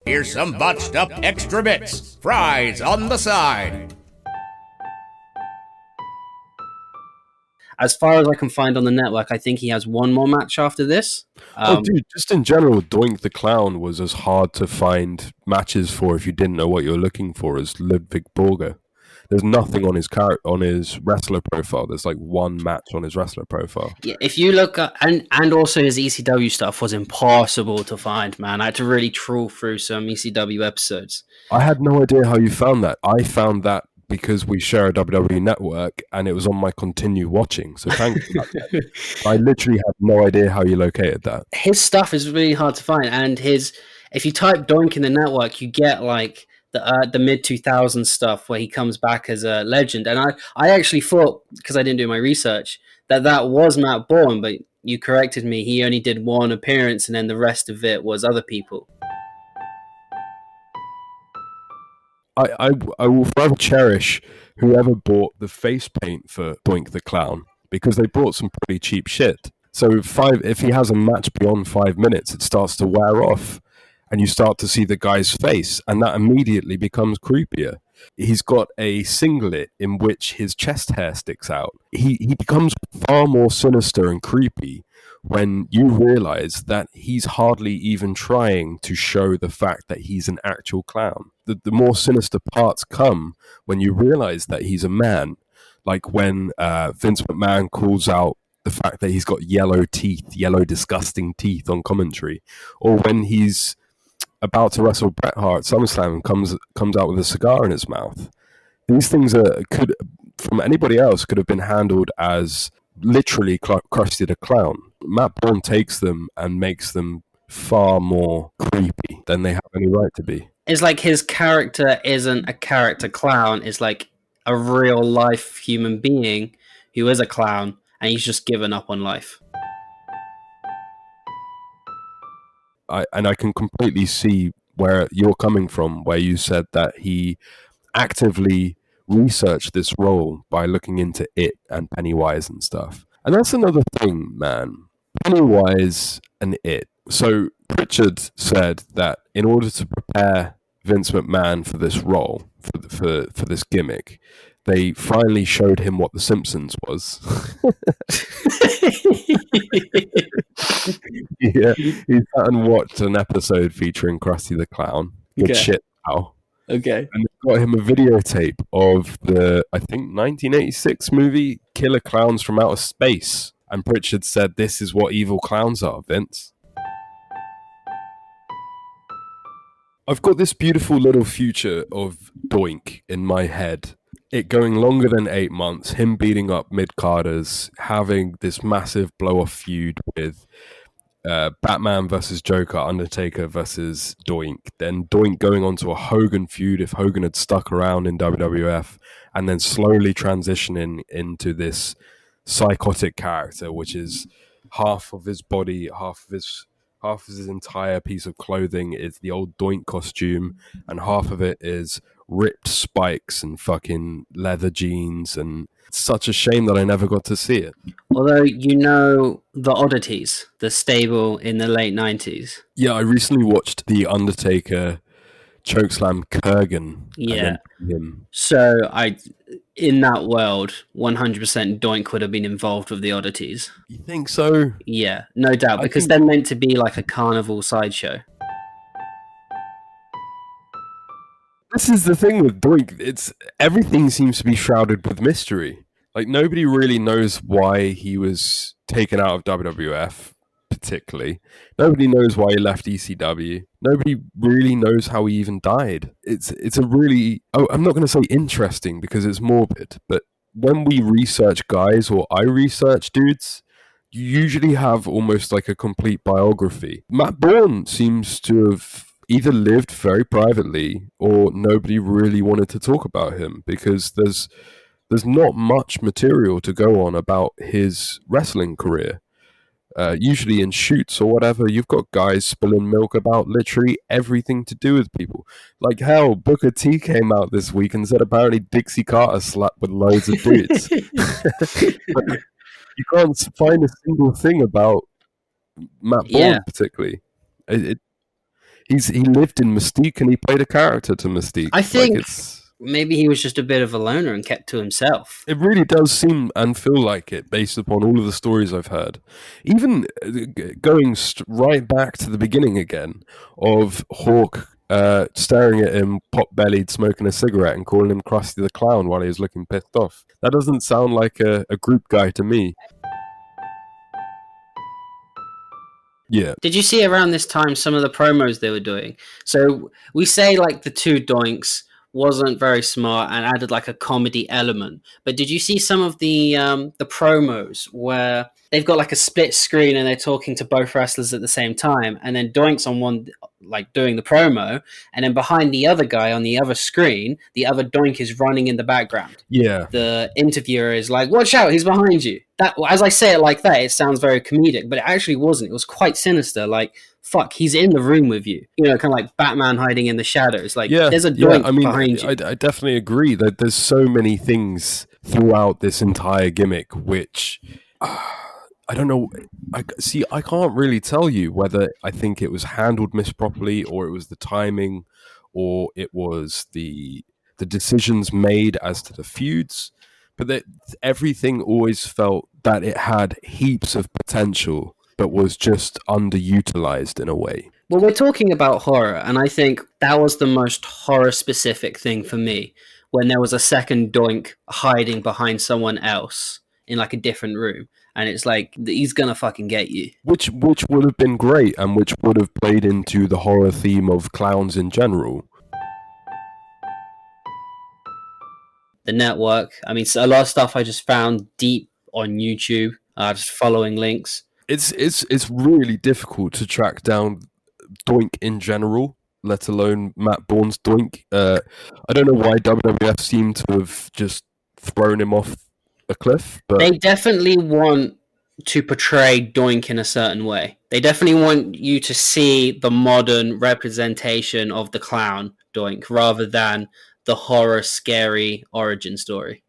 Here's some botched up extra bits. Fries on the side. As far as I can find on the network, I think he has one more match after this. Dude, just in general, Doink the Clown was as hard to find matches for if you didn't know what you were looking for as Ludwig Borge. There's nothing on his wrestler profile. There's like one match on his wrestler profile. Yeah, if you look at, and also his ECW stuff was impossible to find, man. I had to really trawl through some ECW episodes. I had no idea how you found that. I found that because we share a WWE network and it was on my continue watching. So thank you. I literally had no idea how you located that. His stuff is really hard to find, and if you type Doink in the network, you get like the mid 2000s stuff where he comes back as a legend. And I actually thought, because I didn't do my research, that was Mattbourne, but you corrected me. He only did one appearance, and then the rest of it was other people. I will forever cherish whoever bought the face paint for Doink the Clown, because they bought some pretty cheap shit. So if he has a match beyond 5 minutes, it starts to wear off and you start to see the guy's face, and that immediately becomes creepier. He's got a singlet in which his chest hair sticks out. He becomes far more sinister and creepy when you realize that he's hardly even trying to show the fact that he's an actual clown. The more sinister parts come when you realize that he's a man, like when Vince McMahon calls out the fact that he's got yellow disgusting teeth on commentary, or when he's about to wrestle Bret Hart at SummerSlam and comes out with a cigar in his mouth. These things could, from anybody else, could have been handled as literally Krusty the Clown. Mattbourne takes them and makes them far more creepy than they have any right to be. It's like his character isn't a character clown. It's like a real life human being who is a clown, and he's just given up on life. I can completely see where you're coming from, where you said that he actively researched this role by looking into it and Pennywise and stuff. And that's another thing, man. Pennywise and it. So Pritchard said that in order to prepare Vince McMahon for this role, for this gimmick, they finally showed him what The Simpsons was. Yeah, he sat and watched an episode featuring Krusty the Clown. Good shit, pal. Okay. And they got him a videotape of the, I think, 1986 movie Killer Clowns from Outer Space. And Pritchard said, "This is what evil clowns are, Vince." I've got this beautiful little future of Doink in my head. It going longer than 8 months, him beating up mid-carders, having this massive blow-off feud with Batman versus Joker, Undertaker versus Doink, then Doink going on to a Hogan feud if Hogan had stuck around in WWF, and then slowly transitioning into this psychotic character, which is half of his body, half of his entire piece of clothing is the old Doink costume, and half of it is ripped spikes and fucking leather jeans, and it's such a shame that I never got to see it. Although, you know, the Oddities, the stable in the late 90s. Yeah, I recently watched The Undertaker chokeslam Kurgan. Yeah. So in that world, 100% Doink would have been involved with the Oddities. You think so? Yeah, no doubt, because they're meant to be like a carnival sideshow. This is the thing with Doink. Everything seems to be shrouded with mystery. Like, nobody really knows why he was taken out of WWF, particularly. Nobody knows why he left ECW. Nobody really knows how he even died. It's a really... I'm not going to say interesting because it's morbid, but when we research guys, or I research dudes, you usually have almost like a complete biography. Mattbourne seems to have either lived very privately or nobody really wanted to talk about him because there's not much material to go on about his wrestling career. Usually in shoots or whatever, you've got guys spilling milk about literally everything to do with people. Like, hell, Booker T came out this week and said apparently Dixie Carter slept with loads of dudes. But you can't find a single thing about Mattbourne particularly. He lived in Mystique and he played a character to Mystique. I think like maybe he was just a bit of a loner and kept to himself. it really does seem and feel like it based upon all of the stories I've heard. Even going right back to the beginning again of Hawk staring at him pot-bellied, smoking a cigarette and calling him Krusty the Clown while he was looking pissed off. That doesn't sound like a group guy to me. Yeah. Did you see around this time some of the promos they were doing? So we say like the two Doinks wasn't very smart and added like a comedy element. But did you see some of the promos where they've got like a split screen and they're talking to both wrestlers at the same time, and then Doinks on one like doing the promo, and then behind the other guy on the other screen, the other Doink is running in the background. Yeah. The interviewer is like, "Watch out, he's behind you." That, as I say it like that, it sounds very comedic, but it actually wasn't. It was quite sinister. Like, fuck, he's in the room with you. You know, kind of like Batman hiding in the shadows. Like, there's a Doink behind you. I definitely agree that there's so many things throughout this entire gimmick which I don't know. I can't really tell you whether I think it was handled misproperly, or it was the timing, or it was the decisions made as to the feuds. But that everything always felt that it had heaps of potential, but was just underutilized in a way. Well, we're talking about horror, and I think that was the most horror-specific thing for me, when there was a second Doink hiding behind someone else in like a different room. And it's like, he's gonna fucking get you. Which would have been great, and which would have played into the horror theme of clowns in general. The network. I mean, a lot of stuff I just found deep on YouTube, just following links. It's really difficult to track down Doink in general, let alone Mattbourne's Doink. I don't know why WWF seemed to have just thrown him off a cliff, but they definitely want to portray Doink in a certain way. They definitely want you to see the modern representation of the clown Doink rather than the horror, scary origin story.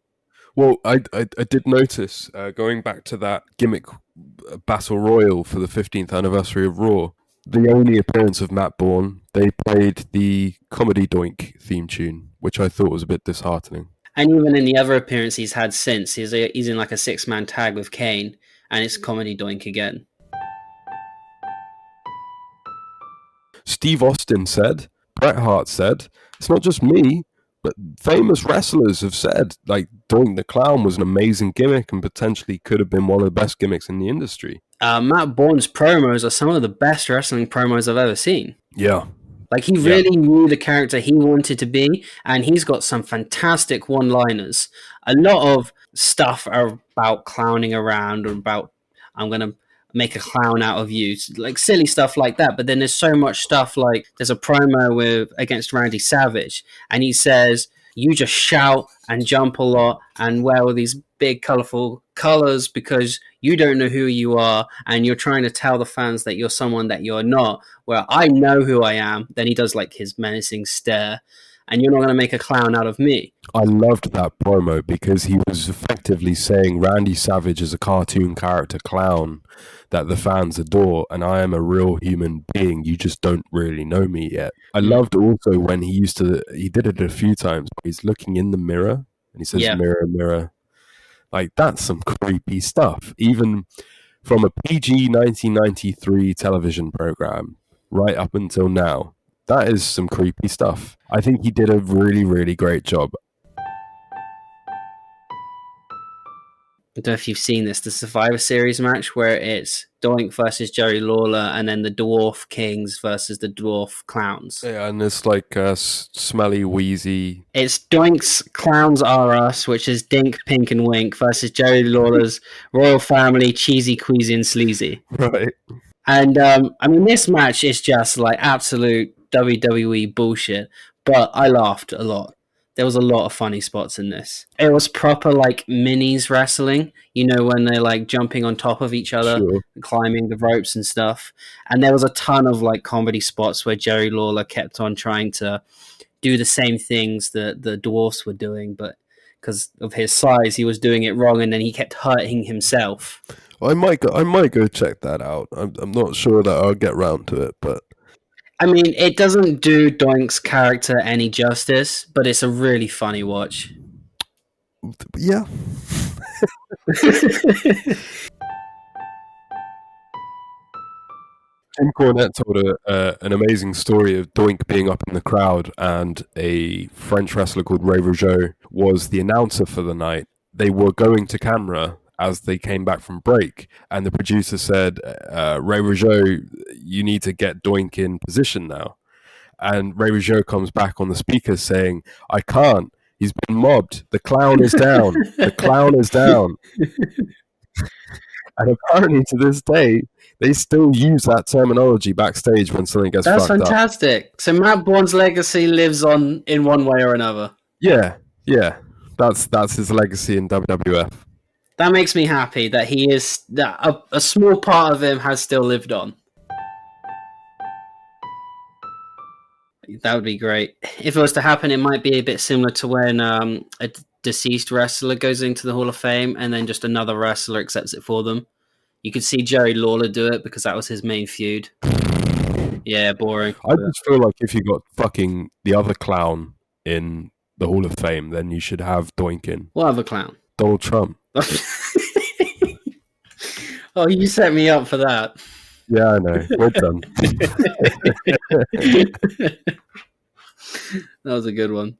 Well, I did notice, going back to that gimmick Battle Royal for the 15th anniversary of Raw, the only appearance of Mattbourne, they played the Comedy Doink theme tune, which I thought was a bit disheartening. And even in the other appearance he's had since, he's in like a 6-man tag with Kane, and it's Comedy Doink again. Steve Austin said, Bret Hart said, it's not just me, but famous wrestlers have said, like, Doink the Clown was an amazing gimmick and potentially could have been one of the best gimmicks in the industry. Mattbourne's promos are some of the best wrestling promos I've ever seen. Yeah. Like, he really knew the character he wanted to be, and he's got some fantastic one-liners. A lot of stuff are about clowning around, or about, I'm going to make a clown out of you, like silly stuff like that. But then there's so much stuff, like there's a promo against Randy Savage, and he says, you just shout and jump a lot and wear all these big colorful colors because you don't know who you are, and you're trying to tell the fans that you're someone that you're not, where I know who I am. Then he does like his menacing stare, and you're not going to make a clown out of me. I loved that promo because he was effectively saying Randy Savage is a cartoon character clown that the fans adore, and I am a real human being. You just don't really know me yet. I loved also when he did it a few times. He's looking in the mirror and he says, mirror, mirror. Like, that's some creepy stuff. Even from a PG 1993 television program right up until now, that is some creepy stuff. I think he did a really, really great job. I don't know if you've seen this, the Survivor Series match where it's Doink versus Jerry Lawler, and then the Dwarf Kings versus the Dwarf Clowns. Yeah, and it's like smelly, wheezy. It's Doink's Clowns Are Us, which is Dink, Pink, and Wink, versus Jerry Lawler's Royal Family, Cheesy, Queasy, and Sleazy. Right. And, I mean, this match is just like absolute WWE bullshit, but I laughed a lot. There was a lot of funny spots in this. It was proper like minis wrestling, you know, when they're like jumping on top of each other, and climbing the ropes and stuff. And there was a ton of like comedy spots where Jerry Lawler kept on trying to do the same things that the dwarfs were doing, but because of his size, he was doing it wrong, and then he kept hurting himself. Well, I might go check that out. I'm not sure that I'll get round to it, but I mean, it doesn't do Doink's character any justice, but it's a really funny watch. Yeah. Jim Cornette told an amazing story of Doink being up in the crowd, and a French wrestler called Ray Rougeau was the announcer for the night. They were going to camera as they came back from break, and the producer said, Ray Rougeau, you need to get Doink in position now. And Ray Rougeau comes back on the speaker saying, I can't. He's been mobbed. The clown is down. The clown is down. And apparently to this day, they still use that terminology backstage when something gets fucked up. That's fantastic. So Mattbourne's legacy lives on in one way or another. Yeah. That's his legacy in WWF. That makes me happy that a small part of him has still lived on. That would be great. If it was to happen, it might be a bit similar to when a deceased wrestler goes into the Hall of Fame and then just another wrestler accepts it for them. You could see Jerry Lawler do it because that was his main feud. Yeah, boring. I just feel like if you got fucking the other clown in the Hall of Fame, then you should have Doink in. What other clown? Donald Trump. Oh, you set me up for that. Yeah, I know. We're done. That was a good one.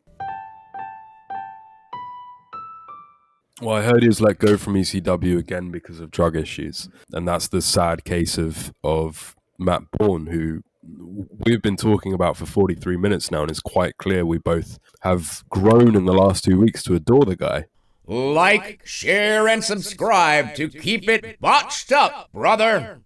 Well, I heard he was let go from ECW again because of drug issues. And that's the sad case of Mattbourne, who we've been talking about for 43 minutes now, and it's quite clear we both have grown in the last 2 weeks to adore the guy. Like, share, and subscribe to keep it botched up, brother.